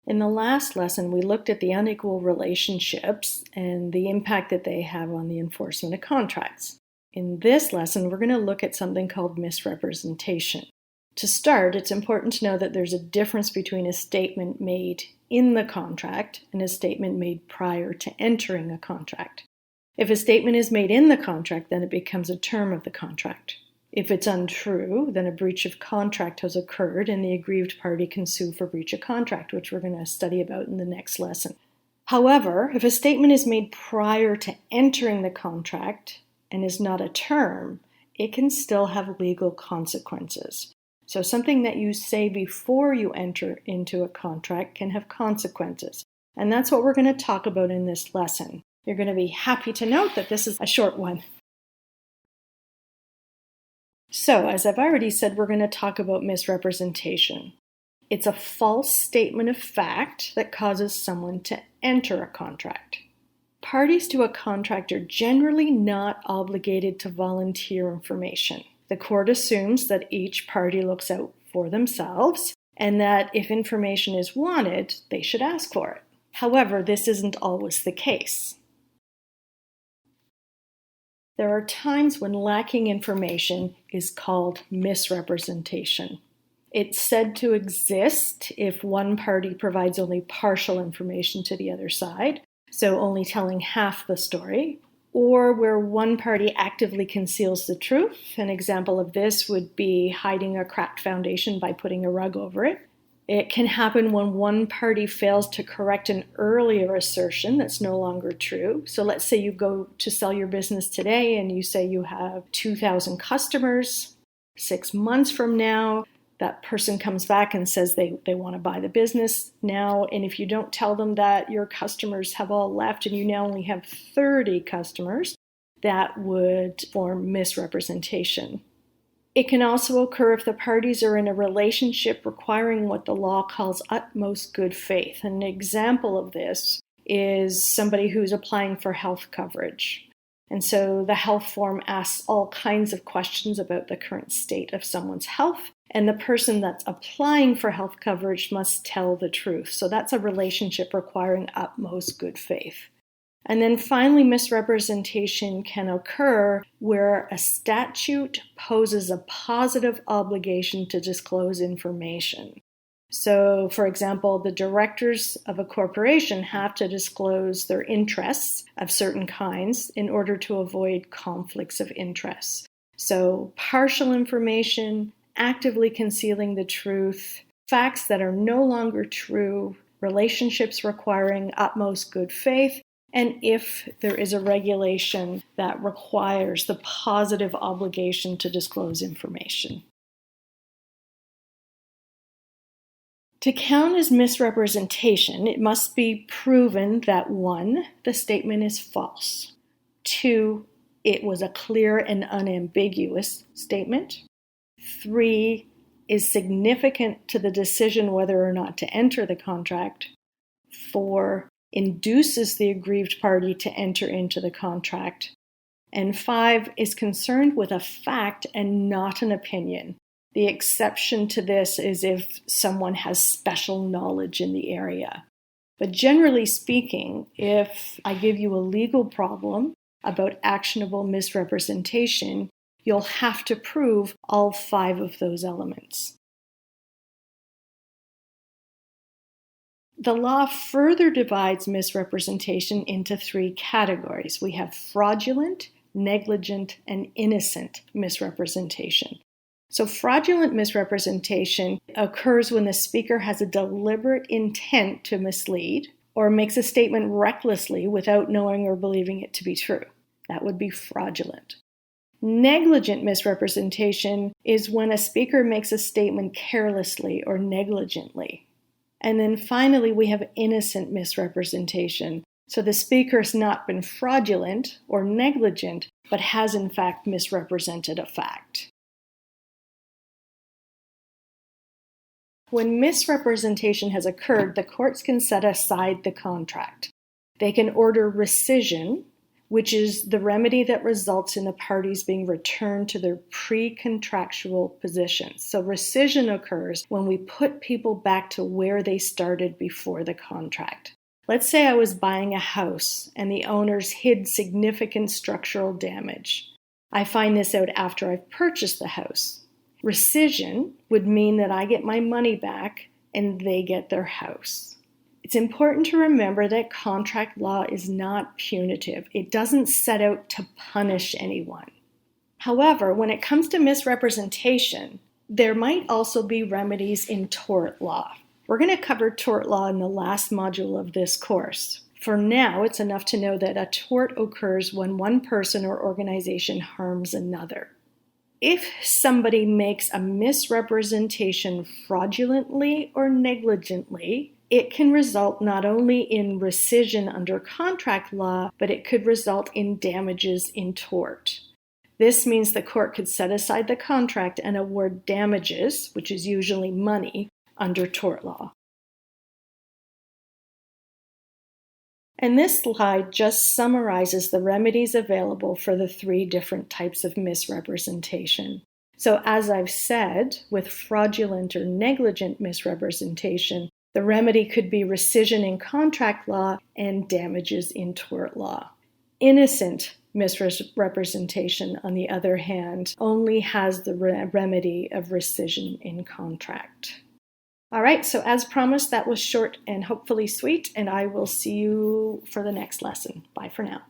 In the last lesson, we looked at the unequal relationships and the impact that they have on the enforcement of contracts. In this lesson, we're going to look at something called misrepresentation. To start, it's important to know that there's a difference between a statement made in the contract and a statement made prior to entering a contract. If a statement is made in the contract, then it becomes a term of the contract. If it's untrue, then a breach of contract has occurred and the aggrieved party can sue for breach of contract, which we're going to study about in the next lesson. However, if a statement is made prior to entering the contract and is not a term, it can still have legal consequences. So something that you say before you enter into a contract can have consequences. And that's what we're going to talk about in this lesson. You're going to be happy to note that this is a short one. So, as I've already said, we're going to talk about misrepresentation. It's a false statement of fact that causes someone to enter a contract. Parties to a contract are generally not obligated to volunteer information. The court assumes that each party looks out for themselves and that if information is wanted, they should ask for it. However, this isn't always the case. There are times when lacking information is called misrepresentation. It's said to exist if one party provides only partial information to the other side, so only telling half the story, or where one party actively conceals the truth. An example of this would be hiding a cracked foundation by putting a rug over it. It can happen when one party fails to correct an earlier assertion that's no longer true. So let's say you go to sell your business today and you say you have 2,000 customers. 6 months from now, that person comes back and says they want to buy the business now. And if you don't tell them that your customers have all left and you now only have 30 customers, that would form misrepresentation. It can also occur if the parties are in a relationship requiring what the law calls utmost good faith. An example of this is somebody who's applying for health coverage. And so the health form asks all kinds of questions about the current state of someone's health, and the person that's applying for health coverage must tell the truth. So that's a relationship requiring utmost good faith. And then finally, misrepresentation can occur where a statute poses a positive obligation to disclose information. So, for example, the directors of a corporation have to disclose their interests of certain kinds in order to avoid conflicts of interest. So, partial information, actively concealing the truth, facts that are no longer true, relationships requiring utmost good faith, and if there is a regulation that requires the positive obligation to disclose information. To count as misrepresentation, it must be proven that 1, the statement is false, 2, it was a clear and unambiguous statement, 3, is significant to the decision whether or not to enter the contract, 4, induces the aggrieved party to enter into the contract, and 5, is concerned with a fact and not an opinion. The exception to this is if someone has special knowledge in the area. But generally speaking, if I give you a legal problem about actionable misrepresentation, you'll have to prove all 5 of those elements. The law further divides misrepresentation into 3 categories. We have fraudulent, negligent, and innocent misrepresentation. So fraudulent misrepresentation occurs when the speaker has a deliberate intent to mislead or makes a statement recklessly without knowing or believing it to be true. That would be fraudulent. Negligent misrepresentation is when a speaker makes a statement carelessly or negligently. And then finally, we have innocent misrepresentation. So the speaker has not been fraudulent or negligent, but has in fact misrepresented a fact. When misrepresentation has occurred, the courts can set aside the contract. They can order rescission, which is the remedy that results in the parties being returned to their pre-contractual positions. So rescission occurs when we put people back to where they started before the contract. Let's say I was buying a house and the owners hid significant structural damage. I find this out after I've purchased the house. Rescission would mean that I get my money back and they get their house. It's important to remember that contract law is not punitive. It doesn't set out to punish anyone. However, when it comes to misrepresentation, there might also be remedies in tort law. We're going to cover tort law in the last module of this course. For now, it's enough to know that a tort occurs when one person or organization harms another. If somebody makes a misrepresentation fraudulently or negligently, it can result not only in rescission under contract law, but it could result in damages in tort. This means the court could set aside the contract and award damages, which is usually money, under tort law. And this slide just summarizes the remedies available for the 3 different types of misrepresentation. So as I've said, with fraudulent or negligent misrepresentation, the remedy could be rescission in contract law and damages in tort law. Innocent misrepresentation, on the other hand, only has the remedy of rescission in contract. All right, so as promised, that was short and hopefully sweet, and I will see you for the next lesson. Bye for now.